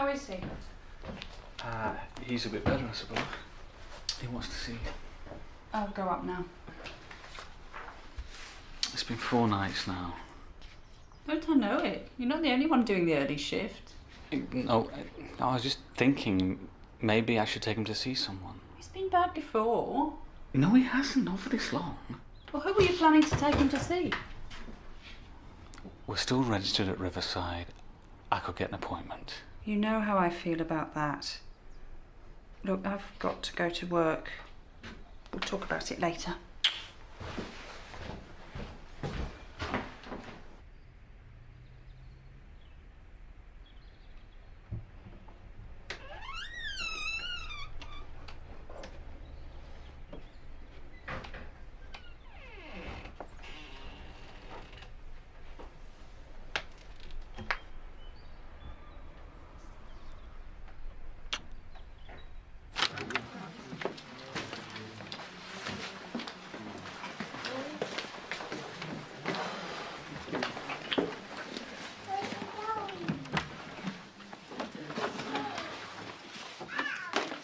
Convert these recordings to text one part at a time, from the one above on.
How is he? He's a bit better, I suppose. He wants to see you. I'll go up now. It's been 4 nights now. Don't I know it? You're not the only one doing the early shift. No, I was just thinking maybe I should take him to see someone. He's been bad before. No, he hasn't, not for this long. Well, who were you planning to take him to see? We're still registered at Riverside. I could get an appointment. You know how I feel about that. Look, I've got to go to work. We'll talk about it later.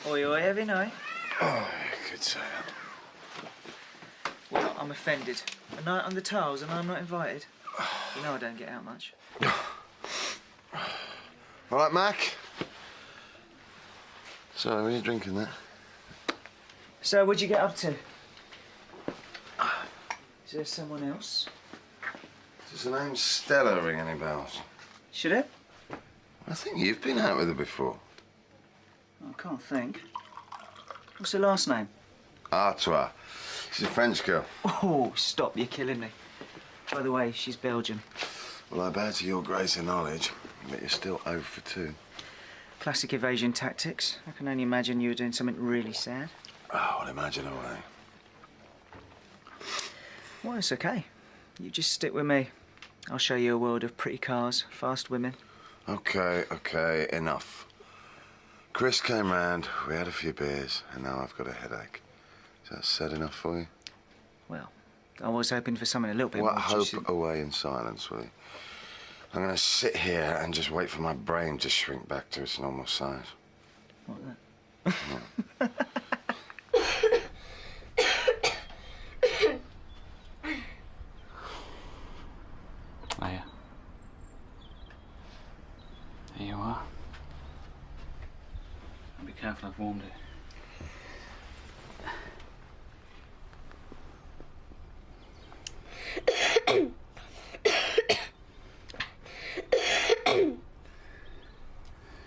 Oi, oi, heavy night. Oh, I could say that. Well, I'm offended. A night on the tiles and I'm not invited. You know I don't get out much. All right, Mac. Sorry, were you drinking that? So, what'd you get up to? Is there someone else? Does the name Stella ring any bells? Should it? I think you've been out with her before. I can't think. What's her last name? Artois. She's a French girl. Oh, stop, you're killing me. By the way, she's Belgian. Well, I bow to your grace and knowledge, but you're still 0 for 2. Classic evasion tactics. I can only imagine you were doing something really sad. Oh, well, imagine away. Well, it's okay. You just stick with me. I'll show you a world of pretty cars, fast women. Okay, enough. Chris came round, we had a few beers, and now I've got a headache. Is that sad enough for you? Well, I was hoping for something a little bit more juicy. Hope away in silence, will you? I'm going to sit here and just wait for my brain to shrink back to its normal size. What, that? Yeah. Hiya. Here you are. Be careful, I've warmed it.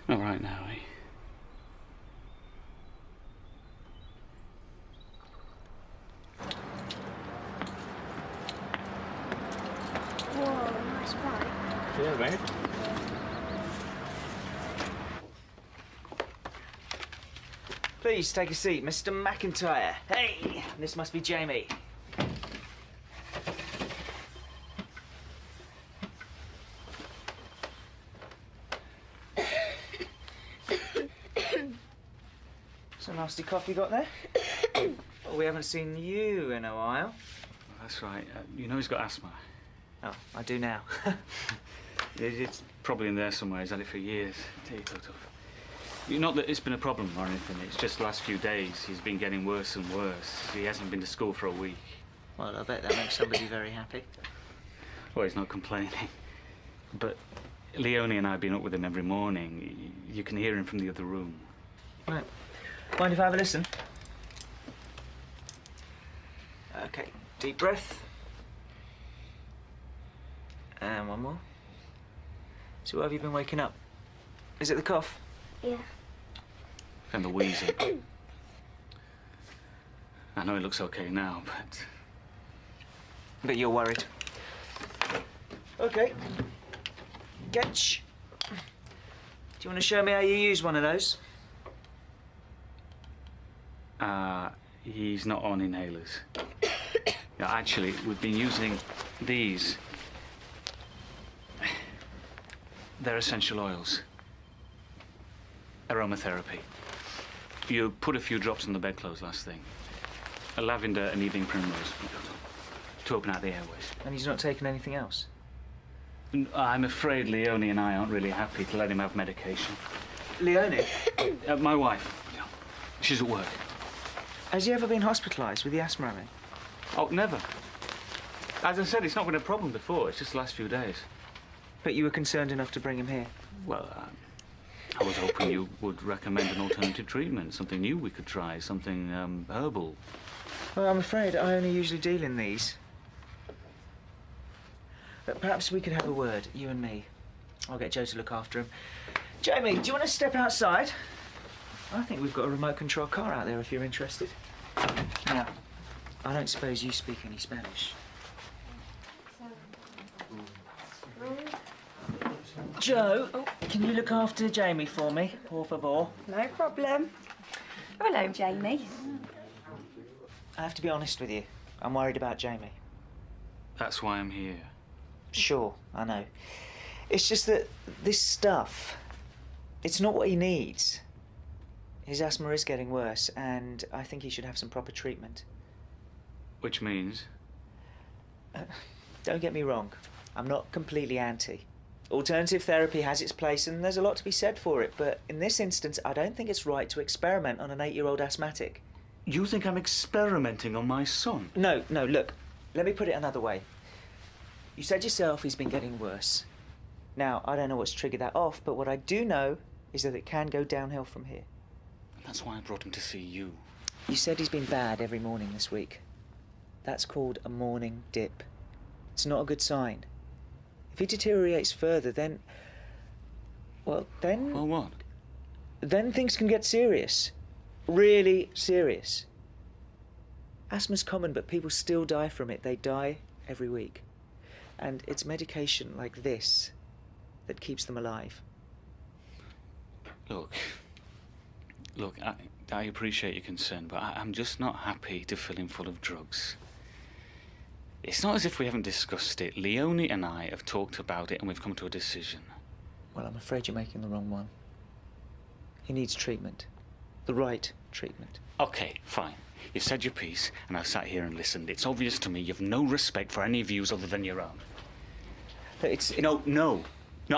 All right now, eh? Whoa, nice bike. Yeah, mate. Please take a seat, Mr. McIntyre. Hey, this must be Jamie. It's a nasty cough you got there. Well, we haven't seen you in a while. Well, that's right. You know he's got asthma. Oh, I do now. It's probably in there somewhere. He's had it for years. Take it off. Not that it's been a problem or anything. It's just the last few days he's been getting worse and worse. He hasn't been to school for a week. Well, I bet that makes somebody very happy. Well, he's not complaining. But Leonie and I have been up with him every morning. You can hear him from the other room. Right. Mind if I have a listen? Okay, deep breath. And one more. So why have you been waking up? Is it the cough? Yeah. And the wheezing. I know it looks okay now, but... But you're worried. Okay. Getch. Do you want to show me how you use one of those? He's not on inhalers. Yeah, actually, we've been using these. They're essential oils. Aromatherapy. You put a few drops on the bedclothes last thing. A lavender and evening primrose to open out the airways. And he's not taking anything else? I'm afraid Leonie and I aren't really happy to let him have medication. Leonie, My wife. She's at work. has he ever been hospitalised with the asthma, I mean? Oh, never. As I said, it's not been a problem before. It's just the last few days. But you were concerned enough to bring him here? Well, I was hoping you would recommend an alternative treatment, something new we could try, something herbal. Well, I'm afraid I only usually deal in these. But perhaps we could have a word, you and me. I'll get Joe to look after him. Jamie, do you want to step outside? I think we've got a remote control car out there if you're interested. Now, I don't suppose you speak any Spanish. Joe, can you look after Jamie for me, por favor? No problem. Hello, Jamie. I have to be honest with you. I'm worried about Jamie. That's why I'm here. Sure, I know. It's just that this stuff, it's not what he needs. His asthma is getting worse, and I think he should have some proper treatment. Which means? Don't get me wrong, I'm not completely anti. Alternative therapy has its place, and there's a lot to be said for it, but in this instance, I don't think it's right to experiment on an 8-year-old asthmatic. You think I'm experimenting on my son? No, look, let me put it another way. You said yourself he's been getting worse. Now, I don't know what's triggered that off, but what I do know is that it can go downhill from here. That's why I brought him to see you. You said he's been bad every morning this week. That's called a morning dip. It's not a good sign. If he deteriorates further, then... Well, what? Then things can get serious. Really serious. Asthma's common, but people still die from it. They die every week. And it's medication like this that keeps them alive. Look, I appreciate your concern, but I'm just not happy to fill him full of drugs. It's not as if we haven't discussed it. Leonie and I have talked about it and we've come to a decision. Well, I'm afraid you're making the wrong one. He needs treatment. The right treatment. Okay, fine. You've said your piece and I've sat here and listened. It's obvious to me you've no respect for any views other than your own. No,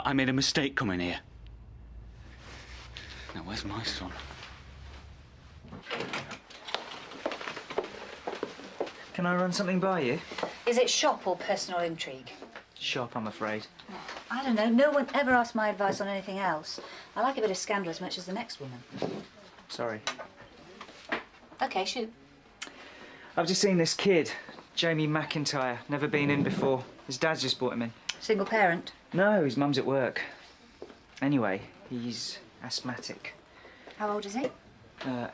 I made a mistake coming here. Now, where's my son? Can I run something by you? Is it shop or personal intrigue? Shop, I'm afraid. I don't know. No one ever asked my advice on anything else. I like a bit of scandal as much as the next woman. Sorry. OK, shoot. I've just seen this kid, Jamie McIntyre. Never been in before. His dad's just brought him in. Single parent? No, his mum's at work. Anyway, he's asthmatic. How old is he?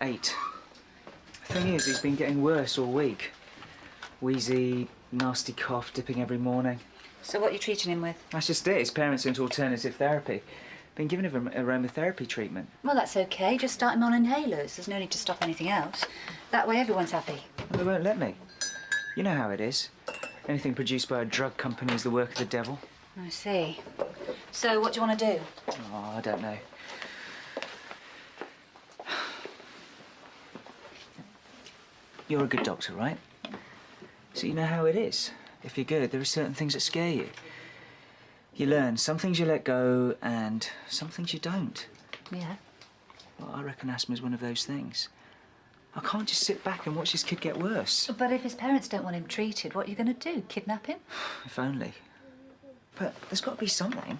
8. The thing is, he's been getting worse all week. Wheezy, nasty cough, dipping every morning. So what are you treating him with? That's just it. His parents are into alternative therapy. Been giving him aromatherapy treatment. Well, that's OK. Just start him on inhalers. There's no need to stop anything else. That way everyone's happy. Well, they won't let me. You know how it is. Anything produced by a drug company is the work of the devil. I see. So what do you want to do? Oh, I don't know. You're a good doctor, right? So you know how it is. If you're good, there are certain things that scare you. You learn. Some things you let go, and some things you don't. Yeah. Well, I reckon asthma's one of those things. I can't just sit back and watch this kid get worse. But if his parents don't want him treated, what are you going to do? Kidnap him? If only. But there's got to be something.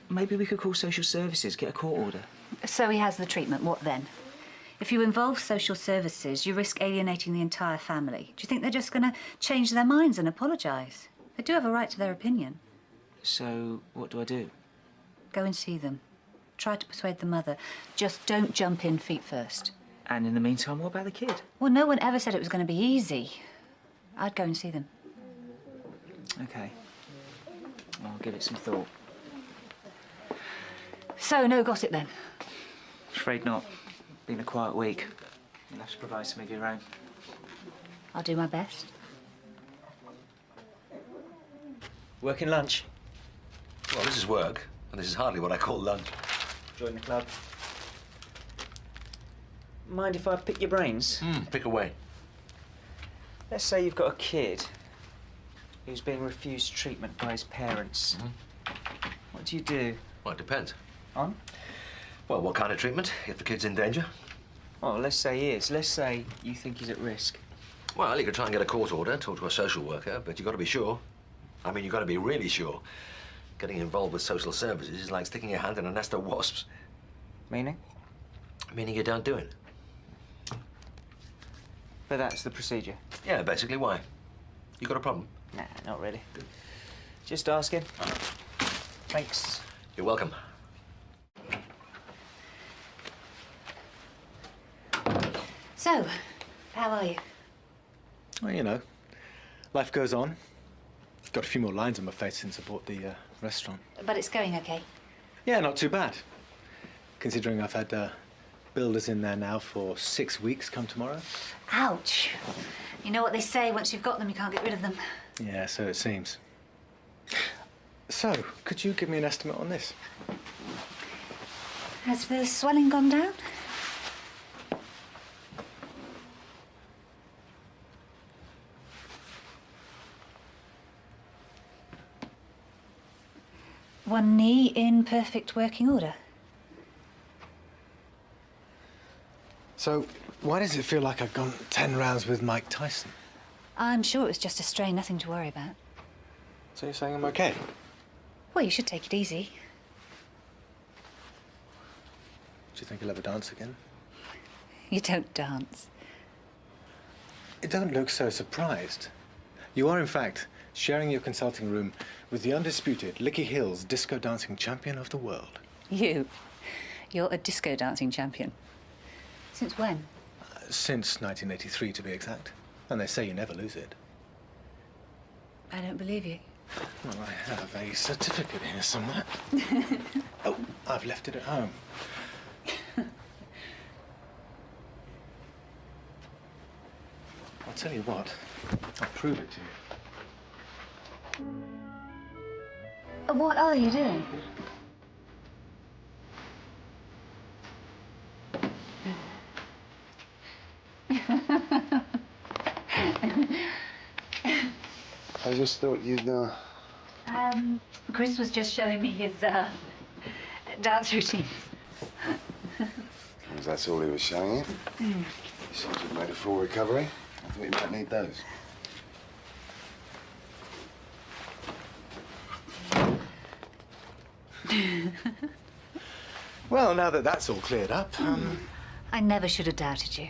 Maybe we could call social services, get a court order. So he has the treatment. What then? If you involve social services, you risk alienating the entire family. Do you think they're just going to change their minds and apologise? They do have a right to their opinion. So, what do I do? Go and see them. Try to persuade the mother. Just don't jump in feet first. And in the meantime, what about the kid? Well, no one ever said it was going to be easy. I'd go and see them. OK. I'll give it some thought. So, no gossip then? Afraid not. Been a quiet week. You'll have to provide some of your own. I'll do my best. Working lunch. Well, this is work, and this is hardly what I call lunch. Join the club. Mind if I pick your brains? Pick away. Let's say you've got a kid who's being refused treatment by his parents. What do you do? Well, it depends. On? Well, what kind of treatment if the kid's in danger? Well, let's say he is. Let's say you think he's at risk. Well, you could try and get a court order, talk to a social worker, but you've got to be sure. I mean, you've got to be really sure. Getting involved with social services is like sticking your hand in a nest of wasps. Meaning? Meaning you don't do it. But that's the procedure. Yeah, basically. Why? You got a problem? Nah, not really. Just asking. Thanks. You're welcome. So, how are you? Well, you know, life goes on. Got a few more lines on my face since I bought the restaurant. But it's going okay. Yeah, not too bad. Considering I've had builders in there now for 6 weeks come tomorrow. Ouch. You know what they say, once you've got them, you can't get rid of them. Yeah, so it seems. So, could you give me an estimate on this? Has the swelling gone down? One knee in perfect working order. So, why does it feel like I've gone 10 rounds with Mike Tyson? I'm sure it was just a strain, nothing to worry about. So you're saying I'm okay? Well, you should take it easy. Do you think you'll ever dance again? You don't dance. You don't look so surprised. You are, in fact, sharing your consulting room with the undisputed Licky Hills disco dancing champion of the world. You? You're a disco dancing champion. Since when? Since 1983, to be exact. And they say you never lose it. I don't believe you. Well, I have a certificate here somewhere. Oh, I've left it at home. I'll tell you what, I'll prove it to you. What are you doing? I just thought you'd Chris was just showing me his dance routines. That's all he was showing you? He seems to have made a full recovery. I thought you might need those. Well, now that that's all cleared up, I never should have doubted you.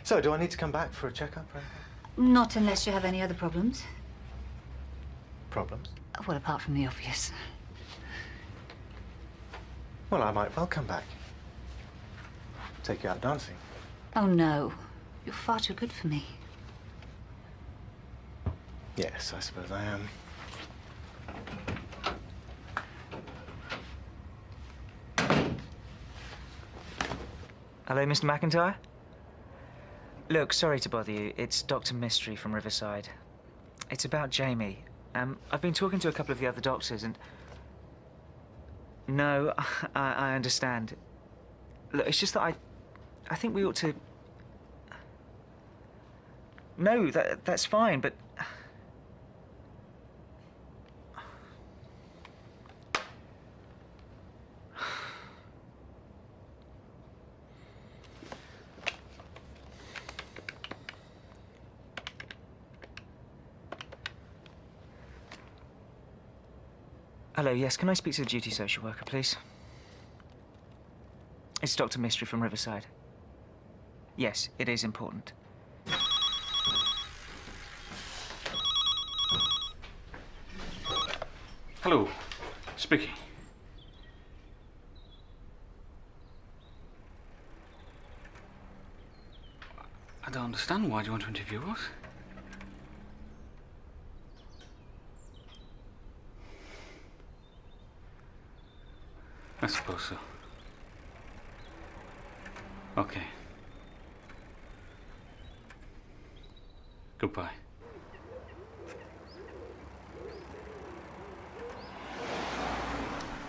So, do I need to come back for a checkup or anything? Not unless you have any other problems. Problems? Well, apart from the obvious. Well, I might well come back. Take you out dancing. Oh, no. You're far too good for me. Yes, I suppose I am. Hello, Mr. McIntyre? Look, sorry to bother you. It's Dr. Mystery from Riverside. It's about Jamie. I've been talking to a couple of the other doctors and... No, I understand. Look, it's just that I think we ought to... No, that's fine, but... Hello, yes, can I speak to the duty social worker, please? It's Dr. Mystery from Riverside. Yes, it is important. Hello, speaking. I don't understand. Why do you want to interview us? I suppose so. Okay. Goodbye.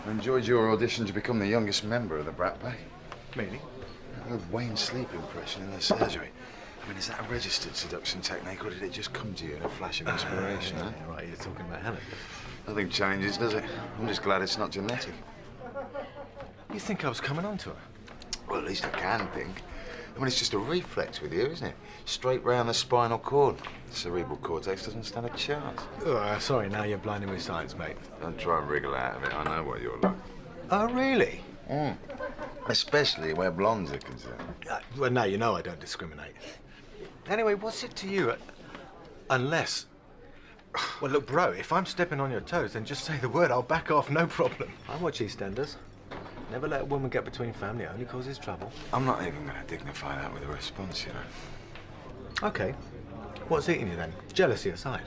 I enjoyed your audition to become the youngest member of the Brat Pack. Meaning? I love Wayne's sleep impression in the surgery. I mean, is that a registered seduction technique, or did it just come to you in a flash of inspiration, huh? Yeah, right, you're talking about Helen. Nothing changes, does it? I'm just glad it's not genetic. You think I was coming on to her? Well, at least I can think. I mean, it's just a reflex with you, isn't it? Straight round the spinal cord. Cerebral cortex doesn't stand a chance. Oh, sorry, now you're blinding me with science, mate. Don't try and wriggle out of it. I know what you're like. Oh, really? Especially where blondes are concerned. Well, now you know I don't discriminate. Anyway, what's it to you? Unless... Well, look, bro, if I'm stepping on your toes, then just say the word. I'll back off, no problem. I watch EastEnders. Never let a woman get between family. It only causes trouble. I'm not even going to dignify that with a response, you know. OK. What's eating you, then? Jealousy aside.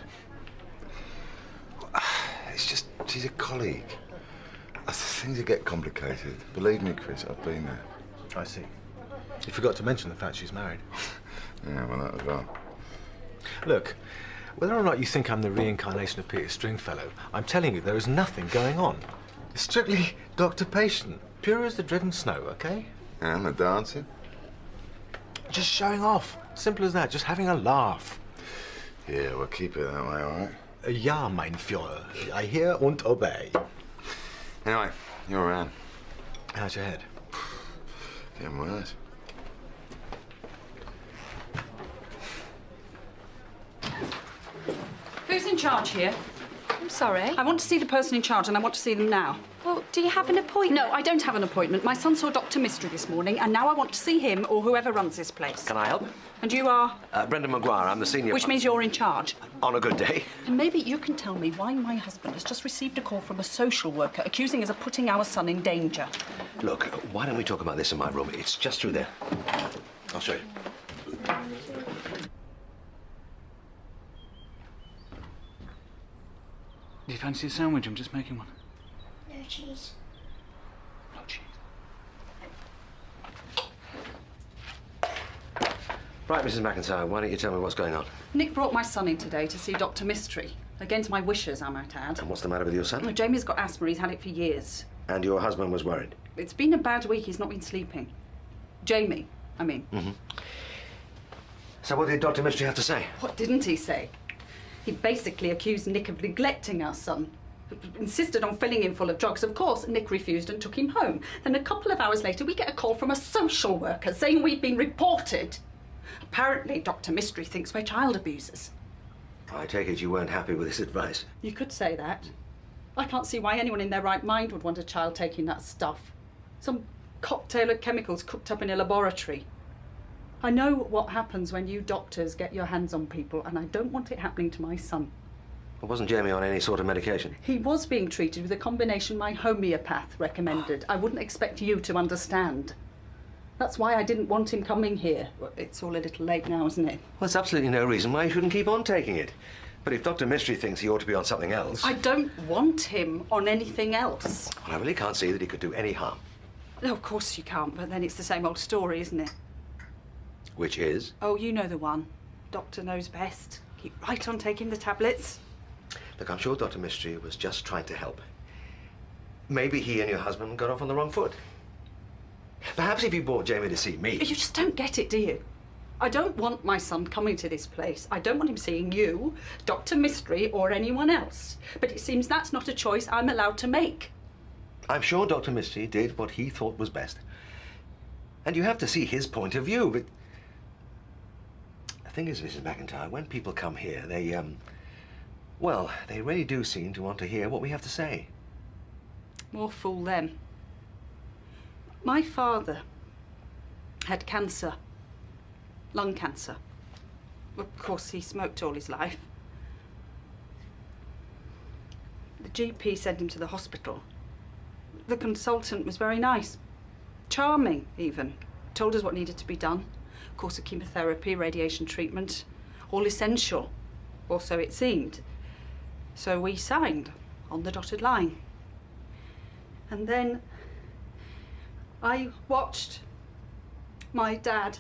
It's just, she's a colleague. Things that get complicated. Believe me, Chris, I've been there. I see. You forgot to mention the fact she's married. Yeah, well, that as well. Look, whether or not you think I'm the reincarnation of Peter Stringfellow, I'm telling you there is nothing going on. It's strictly doctor-patient. Pure as the driven snow, OK? And the dancing? Just showing off. Simple as that. Just having a laugh. Yeah, we'll keep it that way, all right? Ja, mein Führer. I hear und obey. Anyway, you're around. How's your head? Getting worse. Who's in charge here? I'm sorry. I want to see the person in charge and I want to see them now. Well, do you have an appointment? No, I don't have an appointment. My son saw Dr. Mystery this morning and now I want to see him or whoever runs this place. Can I help? And you are? Brendan Maguire, I'm the senior... Which means you're in charge. On a good day. And maybe you can tell me why my husband has just received a call from a social worker accusing us of putting our son in danger. Look, why don't we talk about this in my room? It's just through there. I'll show you. Do you fancy a sandwich? I'm just making one. No cheese. No cheese. Right, Mrs. McIntyre, why don't you tell me what's going on? Nick brought my son in today to see Dr. Mystery. Against my wishes, I might add. And what's the matter with your son? Well, Jamie's got asthma. He's had it for years. And your husband was worried? It's been a bad week. He's not been sleeping. Jamie, I mean. So what did Dr. Mystery have to say? What didn't he say? He basically accused Nick of neglecting our son. Insisted on filling him full of drugs. Of course, Nick refused and took him home. Then a couple of hours later, we get a call from a social worker saying we'd been reported. Apparently, Dr. Mystery thinks we're child abusers. I take it you weren't happy with his advice. You could say that. I can't see why anyone in their right mind would want a child taking that stuff. Some cocktail of chemicals cooked up in a laboratory. I know what happens when you doctors get your hands on people, and I don't want it happening to my son. Well, wasn't Jamie on any sort of medication? He was being treated with a combination my homeopath recommended. I wouldn't expect you to understand. That's why I didn't want him coming here. Well, it's all a little late now, isn't it? Well, there's absolutely no reason why he shouldn't keep on taking it. But if Dr. Mystery thinks he ought to be on something else... I don't want him on anything else. Well, I really can't see that he could do any harm. No, of course you can't, but then it's the same old story, isn't it? Which is? Oh, you know the one. Doctor knows best. Keep right on taking the tablets. Look, I'm sure Dr. Mystery was just trying to help. Maybe he and your husband got off on the wrong foot. Perhaps if you brought Jamie to see me... You just don't get it, do you? I don't want my son coming to this place. I don't want him seeing you, Dr. Mystery, or anyone else. But it seems that's not a choice I'm allowed to make. I'm sure Dr. Mystery did what he thought was best. And you have to see his point of view, but... The thing is, Mrs. McIntyre, when people come here, they, well, they really do seem to want to hear what we have to say. More fool them. My father had cancer. Lung cancer. Of course, he smoked all his life. The GP sent him to the hospital. The consultant was very nice. Charming, even. Told us what needed to be done. Course of chemotherapy, radiation treatment, all essential, or so it seemed. So we signed on the dotted line. And then I watched my dad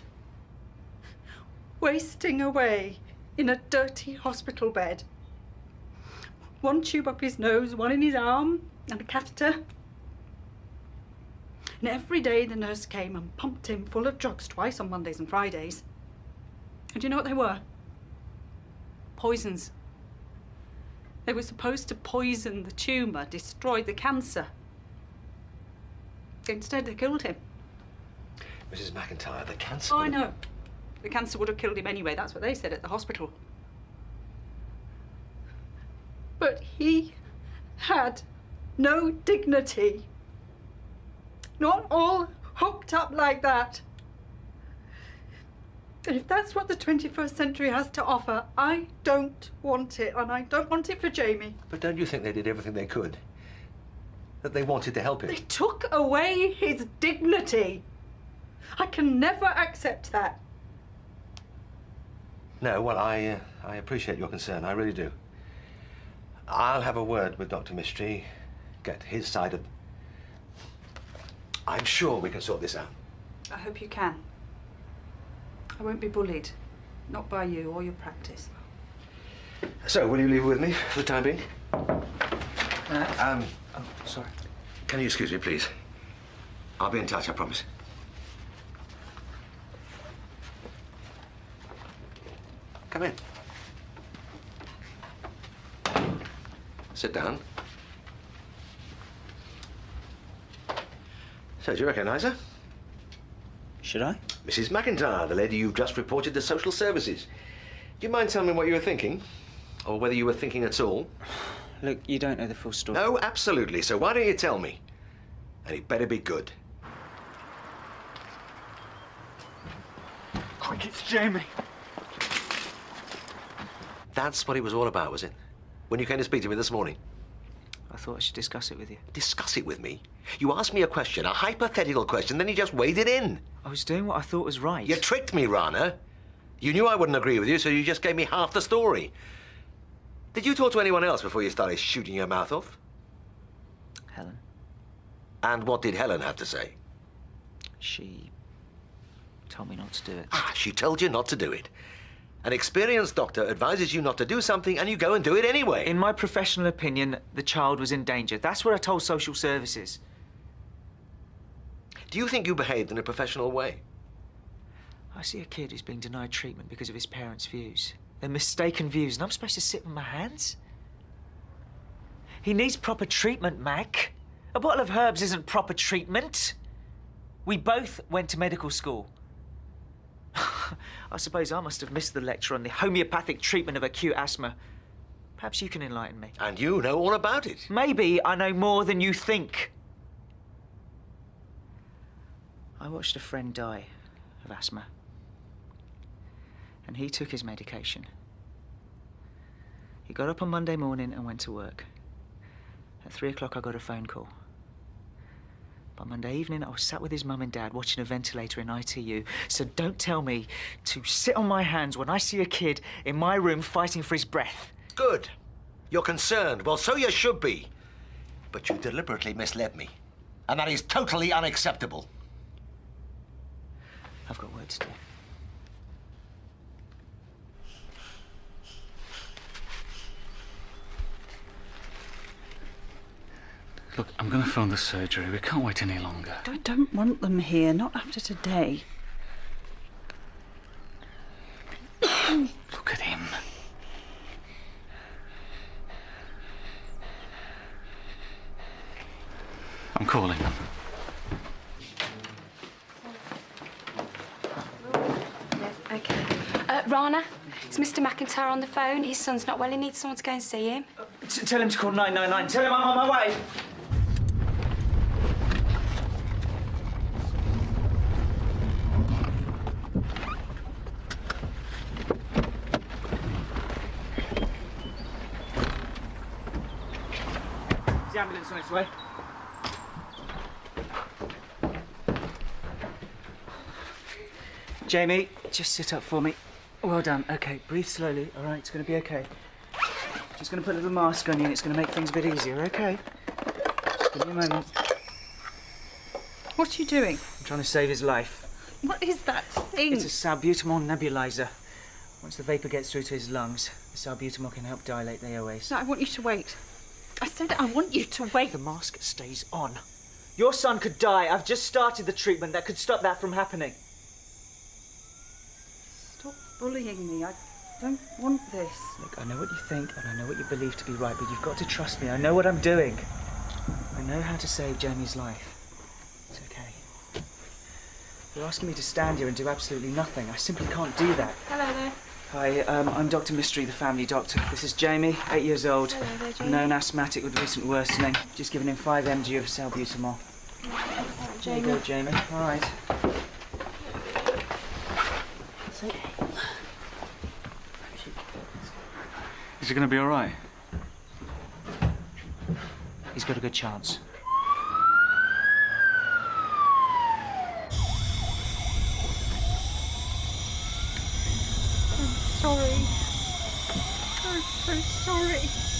wasting away in a dirty hospital bed. One tube up his nose, one in his arm, and a catheter. And every day the nurse came and pumped him full of drugs twice on Mondays and Fridays. And do you know what they were? Poisons. They were supposed to poison the tumour, destroy the cancer. Instead, they killed him. Mrs. McIntyre, the cancer... Oh, I know. The cancer would have killed him anyway. That's what they said at the hospital. But he had no dignity. Not all hooked up like that. And if that's what the 21st century has to offer, I don't want it, and I don't want it for Jamie. But don't you think they did everything they could? That they wanted to help him? They took away his dignity. I can never accept that. No, well, I appreciate your concern. I really do. I'll have a word with Dr. Mystery, get his side of... I'm sure we can sort this out. I hope you can. I won't be bullied. Not by you or your practice. So, will you leave with me for the time being? Oh, sorry. Can you excuse me, please? I'll be in touch, I promise. Come in. Sit down. So, do you recognise her? Should I? Mrs. McIntyre, the lady you've just reported to social services. Do you mind telling me what you were thinking? Or whether you were thinking at all? Look, you don't know the full story. No, absolutely. So why don't you tell me? And it better be good. Quick, it's Jamie. That's what it was all about, was it? When you came to speak to me this morning? I thought I should discuss it with you. Discuss it with me? You asked me a question, a hypothetical question, then you just waded in. I was doing what I thought was right. You tricked me, Rana. You knew I wouldn't agree with you, so you just gave me half the story. Did you talk to anyone else before you started shooting your mouth off? Helen. And what did Helen have to say? She told me not to do it. Ah, she told you not to do it. An experienced doctor advises you not to do something and you go and do it anyway. In my professional opinion, the child was in danger. That's what I told social services. Do you think you behaved in a professional way? I see a kid who's being denied treatment because of his parents' views. They're mistaken views, and I'm supposed to sit with my hands? He needs proper treatment, Mac. A bottle of herbs isn't proper treatment. We both went to medical school. I suppose I must have missed the lecture on the homeopathic treatment of acute asthma. Perhaps you can enlighten me. And you know all about it. Maybe I know more than you think. I watched a friend die of asthma. And he took his medication. He got up on Monday morning and went to work. At 3 o'clock, I got a phone call. By Monday evening, I was sat with his mum and dad watching a ventilator in ITU. So don't tell me to sit on my hands when I see a kid in my room fighting for his breath. Good. You're concerned. Well, so you should be. But you deliberately misled me. And that is totally unacceptable. I've got work to do. Look, I'm going to phone the surgery. We can't wait any longer. I don't want them here, not after today. Look at him. I'm calling them. Okay. Rana, it's Mr. McIntyre on the phone. His son's not well. He needs someone to go and see him. Tell him to call 999. Tell him I'm on my way. Is the ambulance on its way? Jamie, just sit up for me. Well done. Okay, breathe slowly. All right, it's going to be okay. Just going to put a little mask on you and it's going to make things a bit easier, okay? Just give me a moment. What are you doing? I'm trying to save his life. What is that thing? It's a salbutamol nebulizer. Once the vapour gets through to his lungs, the salbutamol can help dilate the airways. No, I want you to wait. I said I want you to wait. The mask stays on. Your son could die. I've just started the treatment that could stop that from happening. Stop bullying me. I don't want this. Look, I know what you think and I know what you believe to be right, but you've got to trust me. I know what I'm doing. I know how to save Jamie's life. So You're asking me to stand here and do absolutely nothing. I simply can't do that. Hello there. Hi, I'm Dr. Mystery, the family doctor. This is Jamie, 8 years old. Hello there, Jamie. Known asthmatic with recent worsening. Just given him 5 mg of salbutamol. There you go, Jamie. All right. Is he going to be all right? He's got a good chance. Sorry. I'm so sorry.